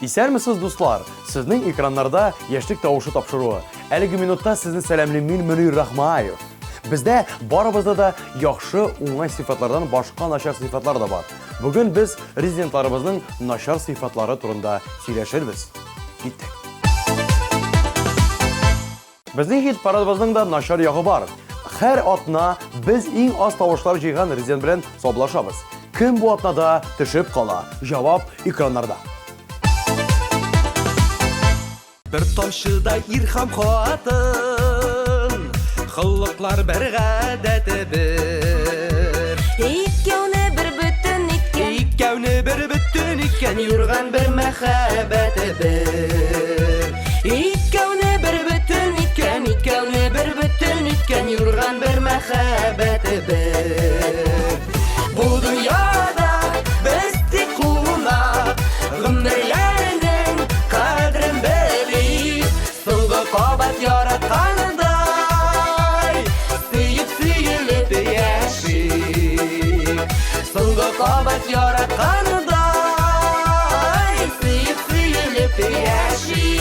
Исәнмесез, дуслар? Сезнең экраннарда яшьлек тавышы тапшыруы. Әлеге минутта сезне сәламлый мин Мөнир Рахмаев. Бездә барыбызда да яхшы, уңай сыйфатлардан башка начар сыйфатлар да бар. Бүген без резидентларыбызның начар сыйфатлары турында сөйләшербез. Киттек. Безнең хит парадыбызның да начар ягы бар. Һәр атна без иң аз тавышлар җыйган резидент белән саблашабыз. Кем бу атнада төшеп кала? Җавап экраннарда. Bir tomchida irham xotin, xilliqlar bir g'adati bir. Ikkovni bir butun ikkan, Ikkovni bir butun ikkan, yurgan bir muhabbati bir. Ikkovni bir butun ikkan, ikkovni bir butun ikkan, yurgan bir muhabbati bir. Bu dunyoda biz tek qullar, g'umdirlarning qadrin bilib, so'nggi qobat yaratganiday, suyib yashib. So'nggi qobat yaratganiday, suyib yashib.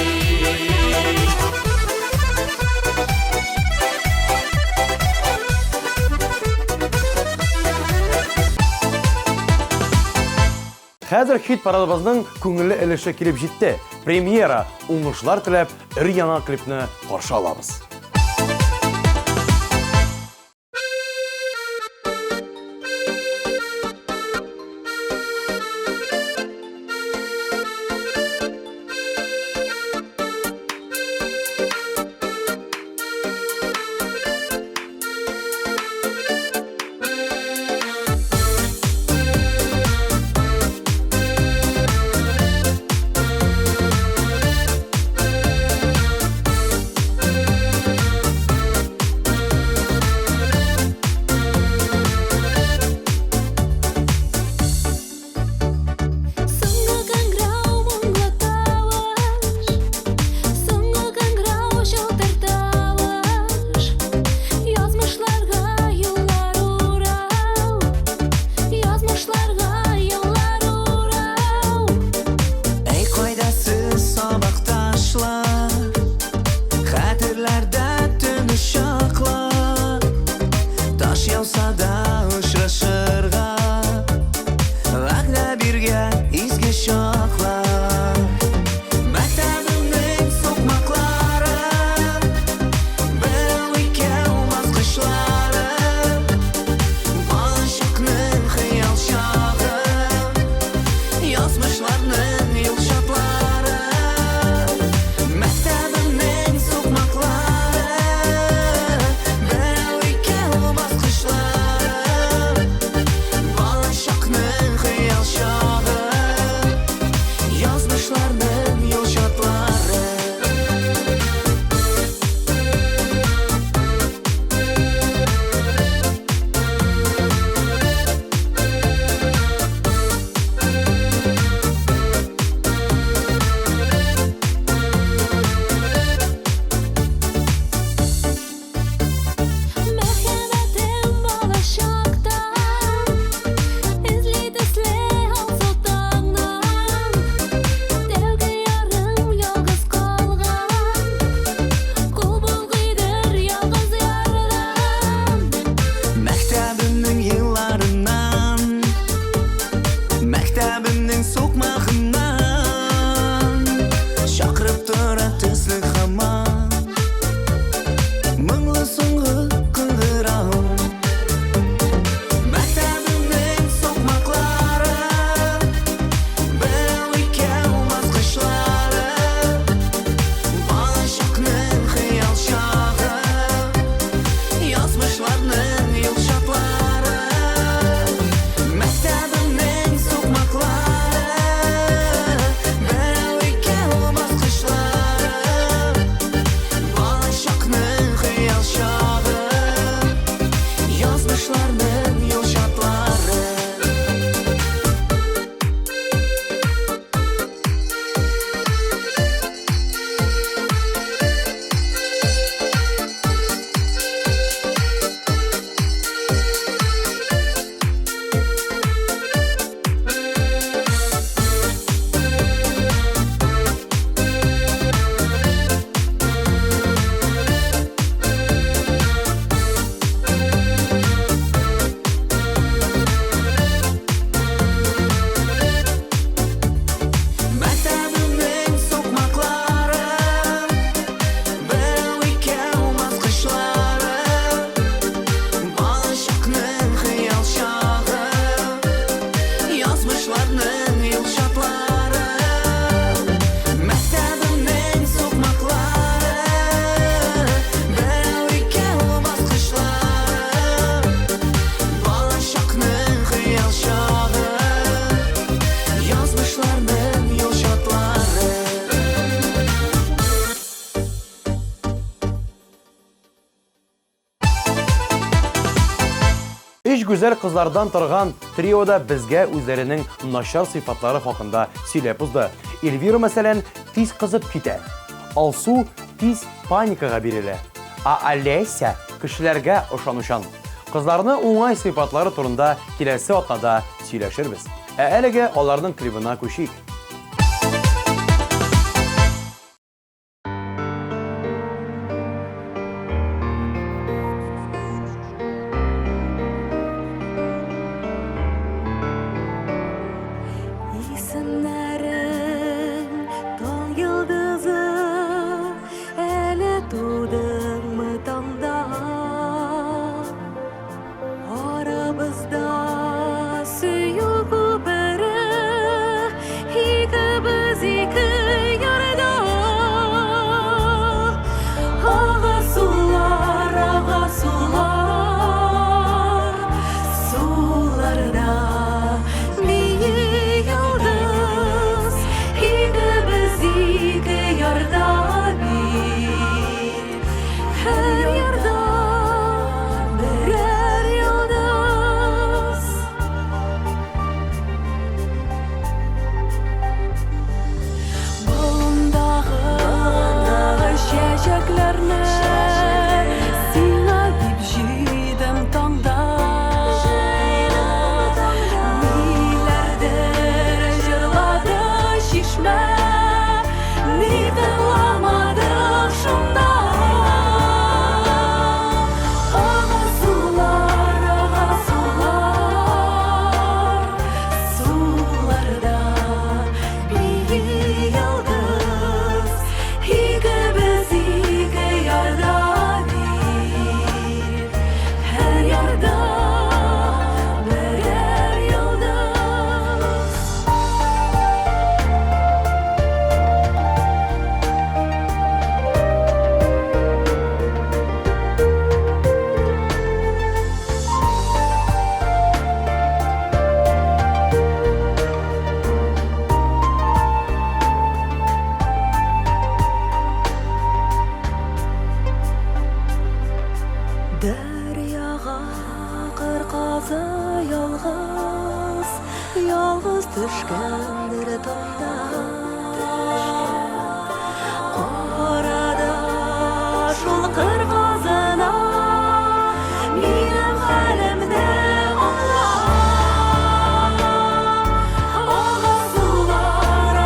Хәзер хит парадыбызның күңелле өлеше килеп җитте. Премьера, уңышлар теләп, өр-яңа клипны каршы алабыз. Үч гүзәл кызлардан торган триода безгә үзләренең начар сыйфатлары хакында сөйләп узды. Эльвира мәсәлән тиз кызып китә. Алсу тиз паникага бирелә. Олеся кешеләргә ышанучан. Кызларны уңай сыйфатлары турында киләсе атнада сөйләшербез. Әлегә аларның клибына күчик. Исемнәрен таң йылдызы, әле тудыңмы таңда? Арабызда сөю күпере, икебез ике ярда. Ага сулар, суларда бие йылдыз, икебез ике ярда бир. Һәр ярда берәр йылдыз. Болындагы чәчәкләрне сиңа дип җыйдым таңда. Ниләрдер җырлады чишмә, ни тыңламадык шунда. Ага сулар, суларда бие йылдыз, икебез ике ярда бир. Һәр ярда берәр йылдыз. Дәрьяга кырказы ялгыз, ялгыз төшкәндер таңда. Карада шул кырказына, минем хәлемне аңла. Ага сулар,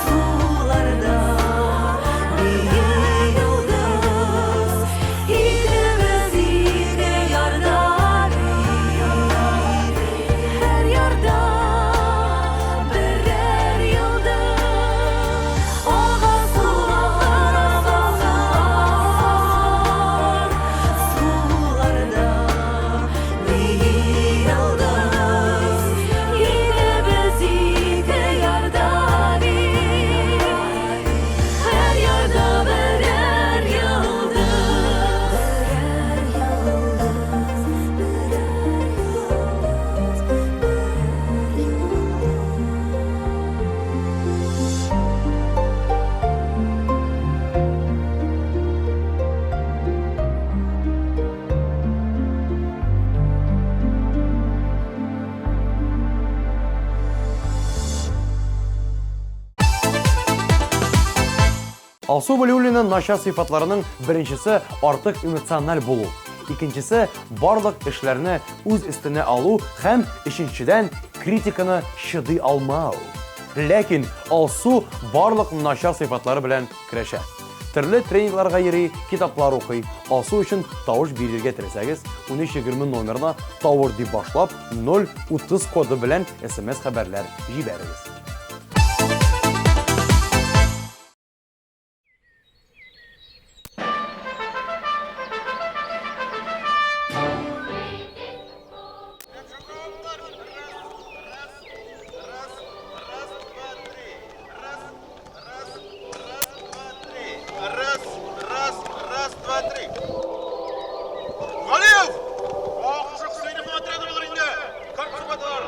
суларда бие йылдыз, икебез ике ярда бир. Һәр ярда берәр йылдыз. Ага сулар, суларда бие йылдыз, икебез ике ярда бир. Һәр ярда берәр йылдыз. Алсу Валиуллина начар сыйфатларының беренчесе артык эмоциональ булу. Икенчесе барлык эшләрне үз өстенә алу һәм өченчедән критиканы чыдый алмау. Ләкин Алсу барлык начар сыйфатлары белән көрәшә. Төрле тренингларга йөри, китаплар укый. Алсу өчен тавыш бирергә теләсәгез, 1320 номерына тавыш дип башлап 030 коды белән SMS хәбәрләр җибәрегез. Раз, два, три. Валиев! Ох, жоқ, сені отряд olur indi. Как субатар?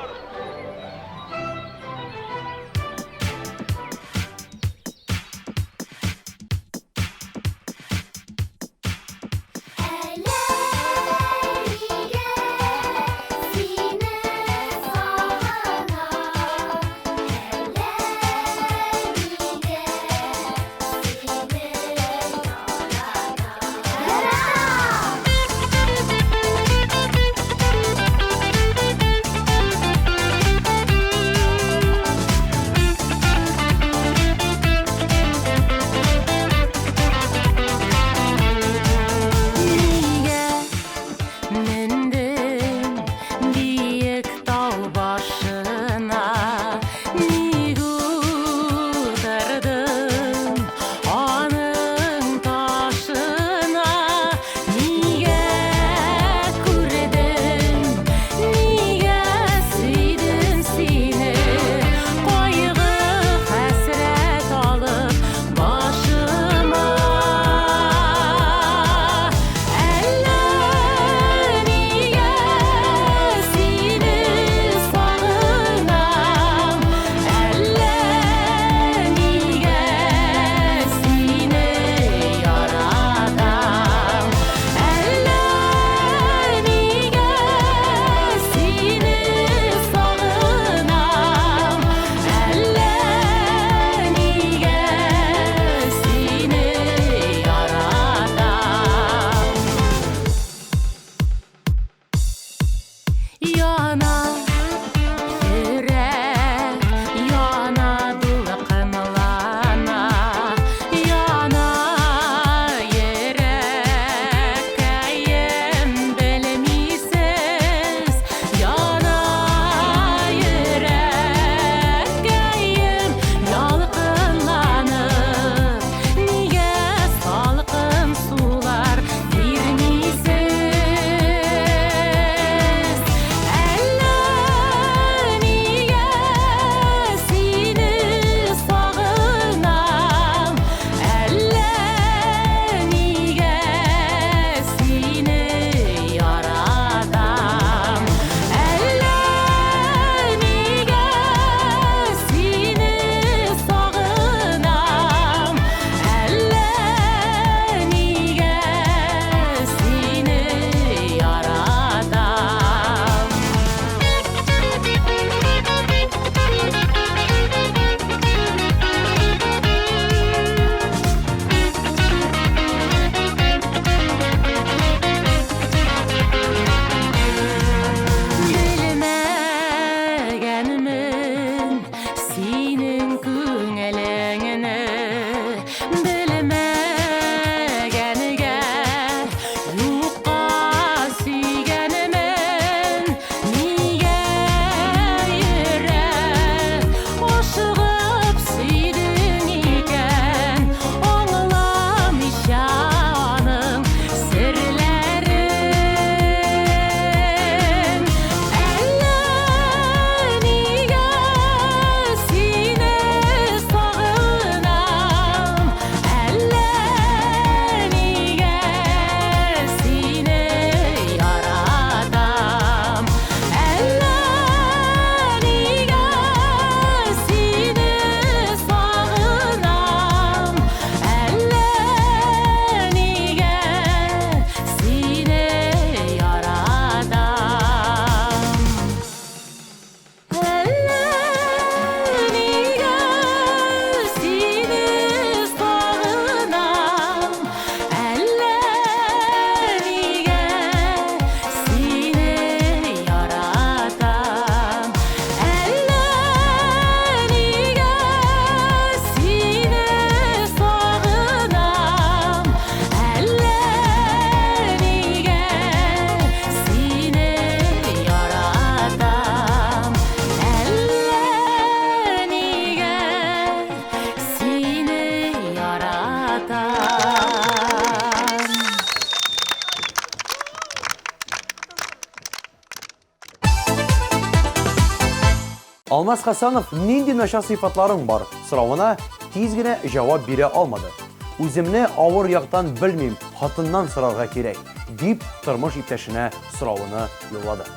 Алмаз Хасанов нинди начар сыйфатларың бар соравына тиз генә җавап бирә алмады. Үземне авыр яктан белмим, хатыннан сорарга кирәк, дип тормыш иптәшенә соравыны юллады.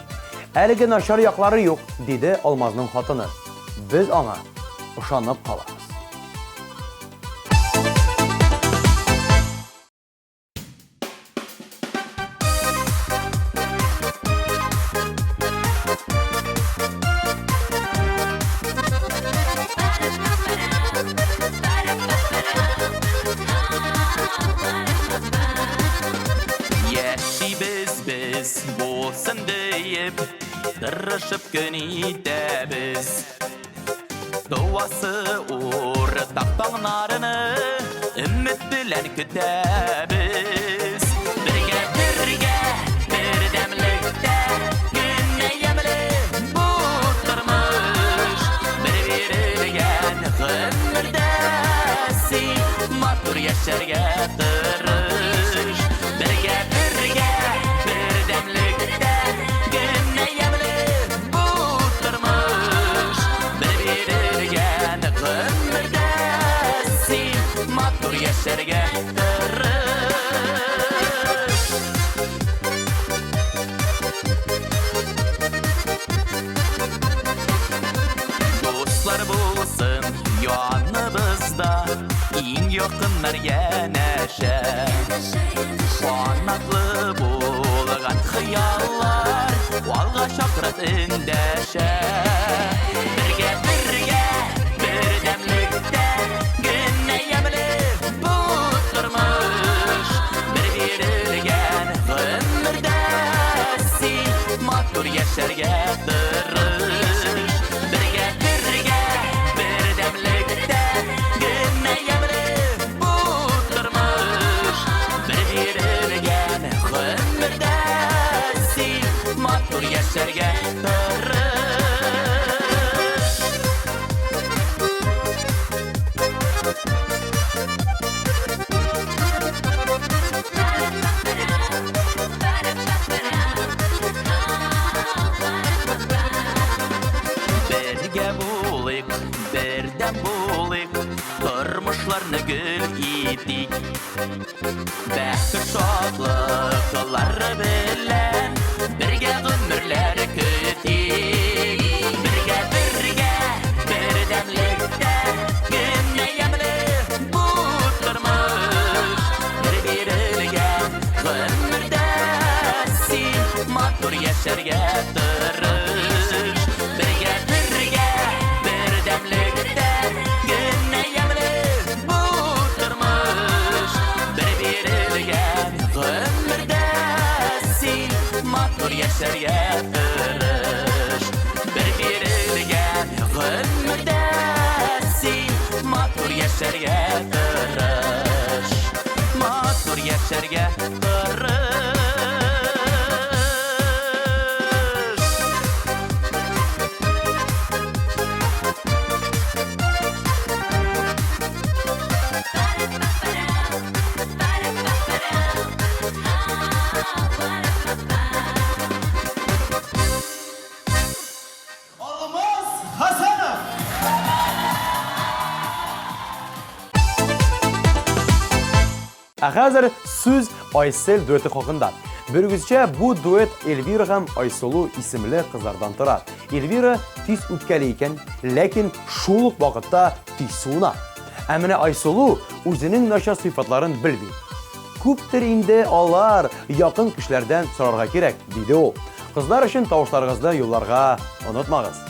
Әлеге начар яклары юк, диде Алмазның хатыны. Без аңа ышанып калабыз. Яшибез biz болсын deyip тырышып көн итәбез. Дуасы ур тапаңнарыны үміт белән көтәбез. Бергә бердәмлектә генә ямлы бу тормыш. Бер-берегән гомердә син матур яшәргә тырыш. Бергә бердәмлектә генә ямлы бу тормыш. Бер-берегән гомердә син матур яшәргә тырыш. Дуслар булсын яныбызда, иң якыннар янәшә. Канатлы булган хыяллар алга чакырып эндәшә. Бергә бердәмлектә генә ямлы бу тормыш. Бер-берегән гомердә син матур яшәргә тырыш. Бергә бердәмлектә генә ямлы бу тормыш. Бер-берегән гомердә син матур яшәргә тырыш. Бергә булыйк, бердәм булыйк, тормышларны гөл итик. Бәхет шатлыклары белән бергә гомерләр көтик. Бергә бердәмлектә генә ямлы бу тормыш. Бер-берегән гомердә син матур яшәргә тырыш. Бергә бердәмлектә генә ямлы бу тормыш. Бер-берегән гомердә син матур яшәргә тырыш. Бер-берегән гомердә син матур яшәргә тырыш. Матур яшәргә тырыш. Алмаз Хасанов. Хәзер сүз Айсел дуэты хакында. Бергезчә бу дуэт Эльвира һәм Айсылу исемле кызлардан тора. Эльвира тиз үткәле икән, ләкин шул ук вакытта тиз суына. Ә менә Айсылу үзенең начар сыйфатларын белми. Күптер инде алар якын кешеләрдән сорарга кирәк, диде ул. Кызлар өчен тавышларыгызны юлларга онытмагыз.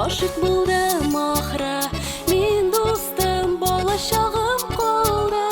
Гашык булдым ахра, мин дустым, балачагым калды.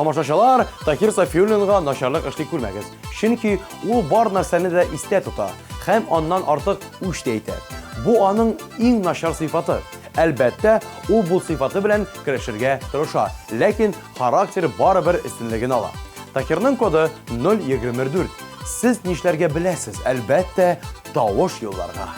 Tamaşaçılar, Takir Safiyullинга начарлык эшли күрмәгез. Чөнки ул бар нәрсәне дә истә тота һәм аннан артык үч тә әйтә. Бу аның иң начар сыйфаты. Әлбәттә, ул бу сыйфаты белән керешергә тырыша, ләкин характер барыбер өстенлеген ала. Такирның коды 024. Сез нишләргә беләсез? Әлбәттә, тавыш юлларга.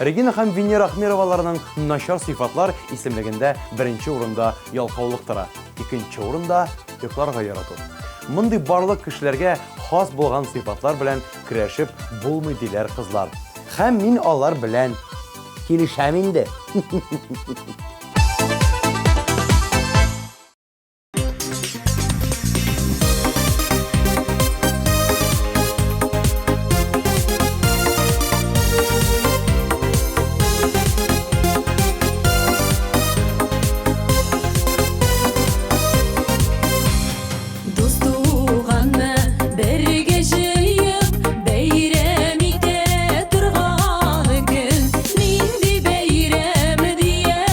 Регина һәм Венера Ахмероваларның начар сыйфатлар исемлегендә беренче урында ялкаулык тора, икенче урында йокларга ярату. Мондый барлык кешеләргә хас булган сыйфатлар белән көрәшеп булмый диләр кызлар. Һәм мин алар белән килешәм инде. Turgan gün, nindi beyrem diye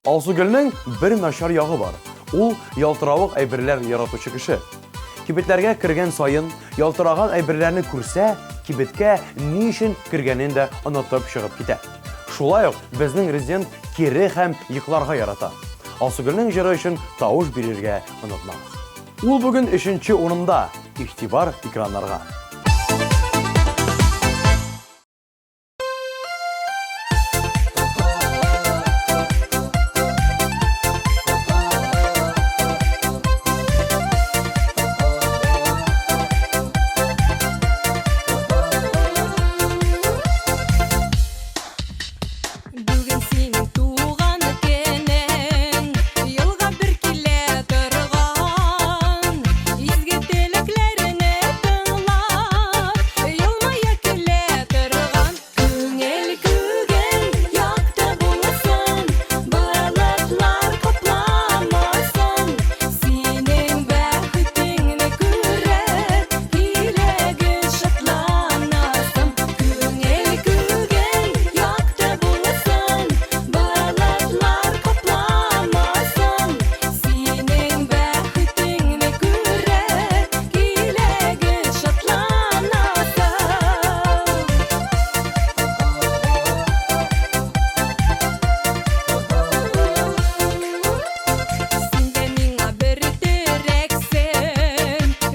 Алсугөлнең бер начар ягы бар. Ул ялтыравык әйберләр яратучы кеше. Кибетләргә кергән сайын ялтыраган әйберләрне күрсә, кибеткә ни өчен кергәнен дә онытып чыгып китә. Шулай ук безнең резидент кире һәм йокларга ярата. Алсугөлнең җыры өчен тавыш бирергә онытмагыз. Ул бүген 3нче урында. Игътибар экраннарга. Бүген синең туган көнең, елга бер килә торган. Изге теләкләрне тыңлап, елмая килә торган. Күңел күгән якты булсын, балыклар капламасын. Синең бәхетеңне күреп, киләгә шатланасың. Күңел күгән якты булсын, балыклар капламасын. Синең бәхетеңне күреп, киләгә шатланасың. Син дә миңа бер терәксең,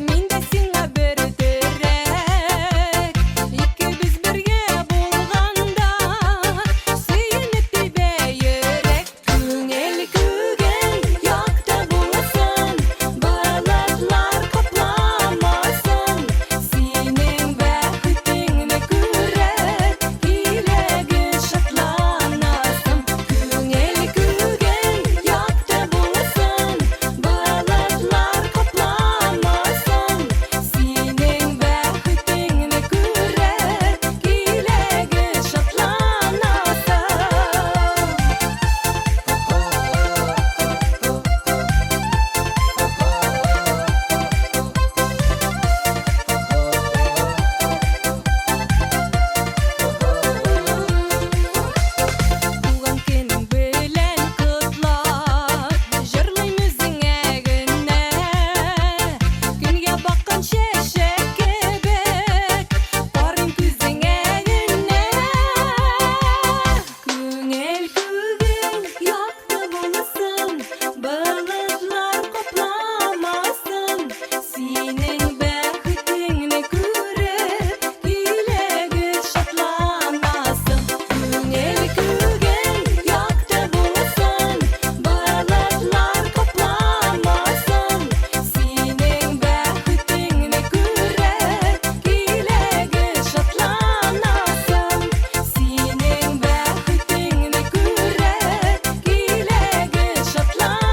мин дә сиңа бер терәк. Икебез бергә булганда, сөенеп тибә йөрәк. Күңел күгән якты булсын, балыклар капламасын. Синең бәхетеңне күреп, киләгә шатланасың. Күңел күгән якты булсын, балыклар капламасын. Синең бәхетеңне күреп, киләгә шатланасың. Туган көнең белән котлап, җырлыйм үзеңә генә. Көнгә баккан чәчәк кебек, карыйм күзеңә генә. Күңел күгән якты булсын, балыклар капламасын. Синең бәхетеңне күреп, киләгә шатланасың. Күңел күгән якты булсын, балыклар капламасын. Синең бәхетеңне күреп, киләгә шатланасың. Синең бәхетеңне күреп, киләгә шатланасың.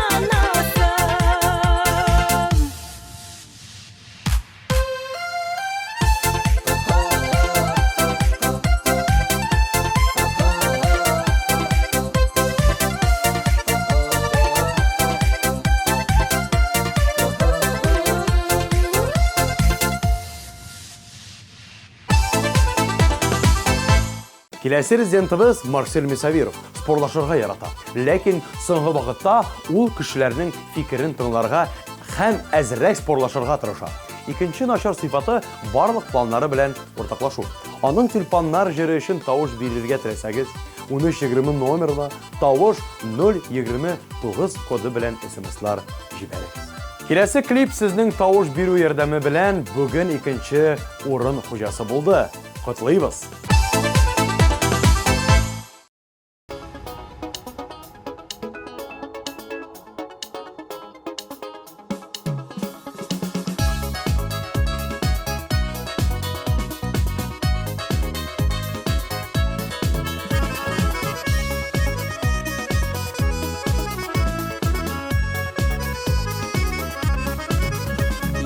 Киләсе резидентыбыз Марсель Месавиров спорлашырга ярата. Ләкин соңгы вакытта ул кешеләрнең фикерен тыңларга һәм әзрәк спорлашырга тырыша. Икенче начар сыйфаты барлык планнары белән уртаклашу. Аның тюльпаннар җыры өчен тавыш бирергә теләсәгез, 1320 номерына тавыш 029 коды белән SMS-лар җибәрегез. Киләсе клип сезнең тавыш бирү ярдәме белән бүген икенче урын хуҗасы булды. Котлыйбыз!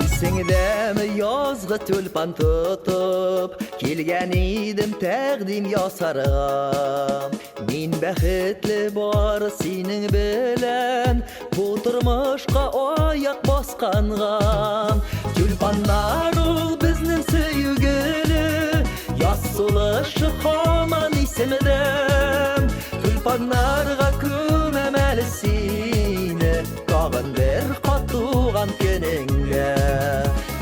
Исеңдәме язгы тюльпан тотып, килгән идем тәкъдим ясарга. Мин бәхетле бары синең белән, бу тормышка аяк басканга. Тюльпаннар ул безнең сөйгеле, яз сулышы һаман исемдә. Тюльпаннарга күмәмәле tag'in bir qat tug'an kuningga.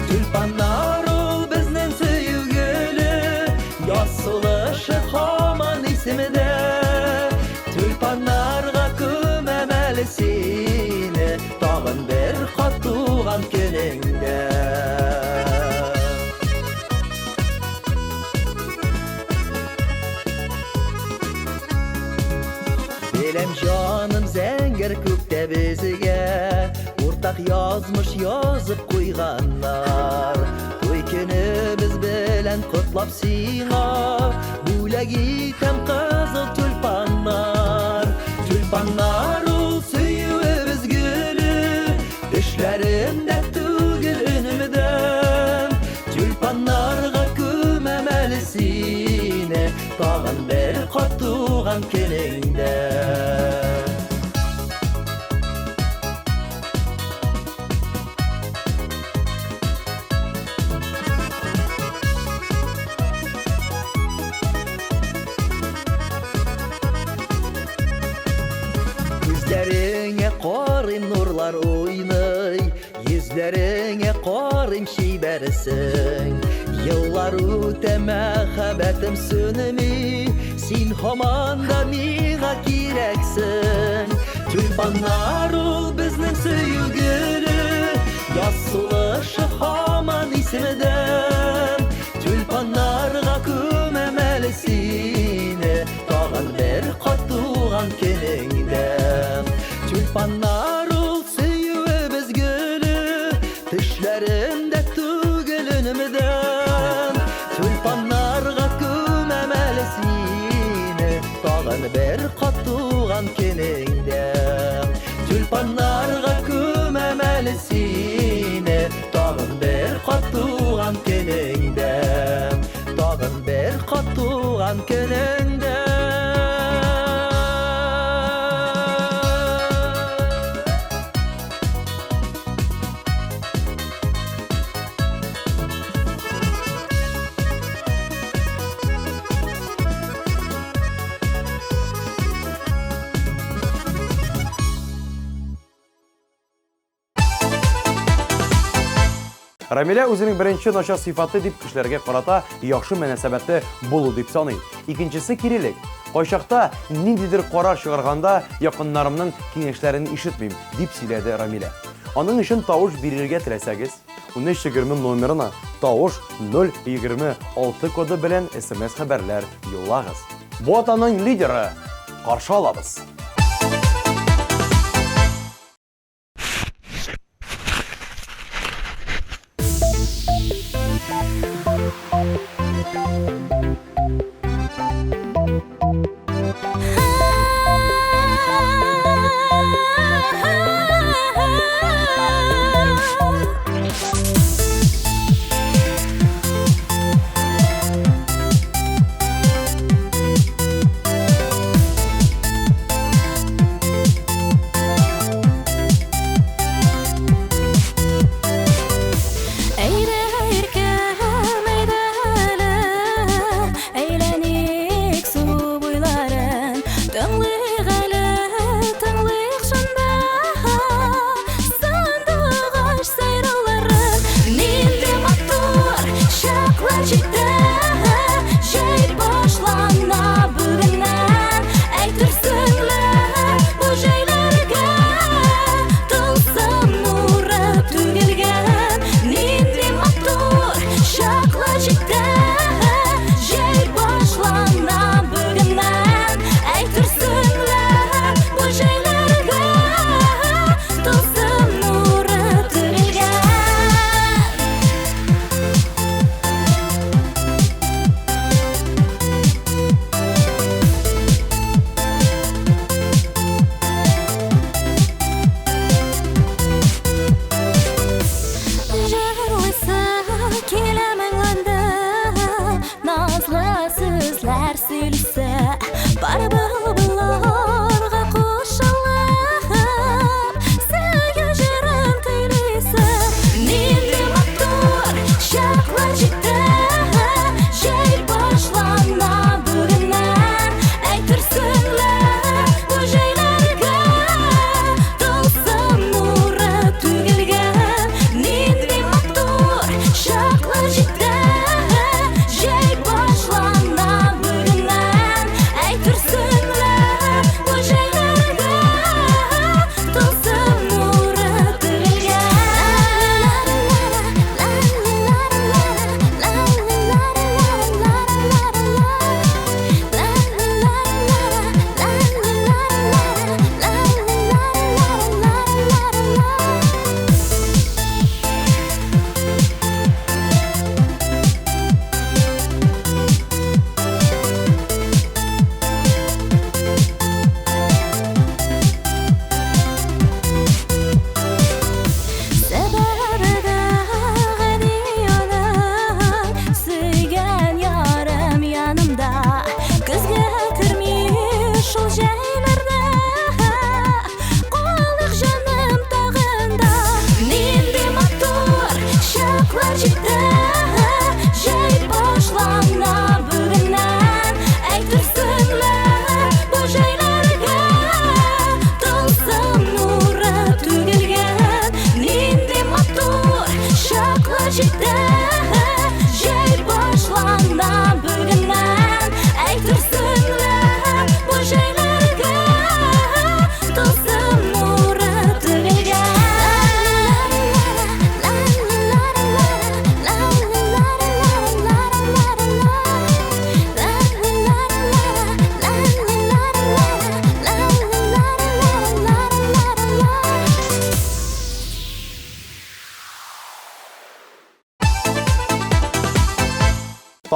Tulpanlar ol bizning sevgili, yossulashi hamon esimda. Tulpanlarga ko'mamali seni, tag'in bir qat tug'an kuningga. Belim canım zengir kökte bizge, ortak yazmış yazıp koyganlar. Toy günü biz bilen kutlap sina, bule gitem kızıl tulpanlar. Tulpanlar ol söyüyoruz gülü, düşlerimde tügül önümden. Tulpanlarga kömemelisine, tağın bir qat tuğan kuningda. Yüzlerine qarayım nurlar oynay, yüzlerine qarayım şibersin. Yıllar öte mehabetim sönümü, sen haman da miğa kireksin. Tulpanlar ol bizning sevgili, yossulashi haman esimdan. Tulpanlarga ko'mamali seni, tag'in bir qat tug'an kuningda. Tulpanlar ol sevimiz gülü, tishlarinde tugul önümden. Tulpanlarga ko'mamali seni, tag'in bir qat tug'an kuningda. Tulpanlarga ko'mamali seni, tag'in bir qat tug'an kuningda. Tag'in bir qat tug'an kuningda. Рамиля үзенең беренче начар сыйфаты дип кешеләргә карата яхшы мөнәсәбәте булу дип саный. Икенчесе кирелек. Кайчакта ниндидер карар чыгарганда якыннарымның киңәшләрен ишетмим дип сөйләде Рамиля. Аның өчен тавыш бирергә теләсәгез, 1320 номерына тавыш 026 коды белән SMS хәбәрләр юллагыз. Бу атаның лидеры каршы алабыз.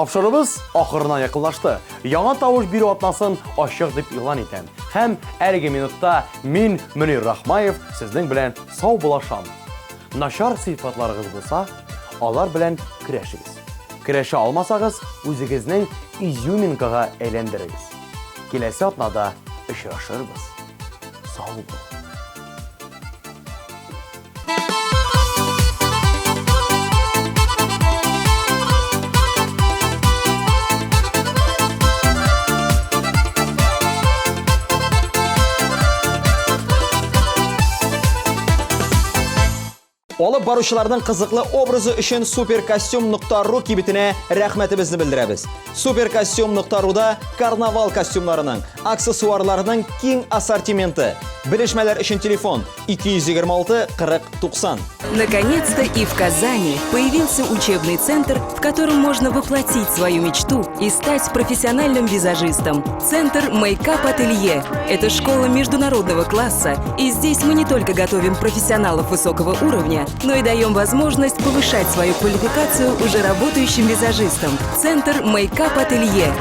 Тапшырыбыз ахырына якынлашты. Яңа тавыш бирү атнасын ачык дип игълан итәм. Һәм әлеге минутта мин Мөнир Рахмаев сезнең белән сау булашам. Начар сыйфатларыгыз булса, алар белән көрәшегез. Көрәшә алмасагыз, үзегезнең изюминкага әйләндерегез. Киләсе атнада очрашырбыз. Сау бул. Алып баручыларның кызыклы образы өчен supercostume.ru кибетенә рәхмәтебезне белдерәбез. Supercostume.ru'да карнавал костюмнарының, аксессуарларының киң ассортименты. Белешмәләр өчен телефон 226 40 90. Наконец-то и в Казани появился учебный центр, в котором можно воплотить свою мечту и стать профессиональным визажистом. Центр Мейкап-ателье. Это школа международного класса, и здесь мы не только готовим профессионалов высокого уровня, но и даем возможность повышать свою квалификацию уже работающим визажистам. Центр Мейкап-ателье.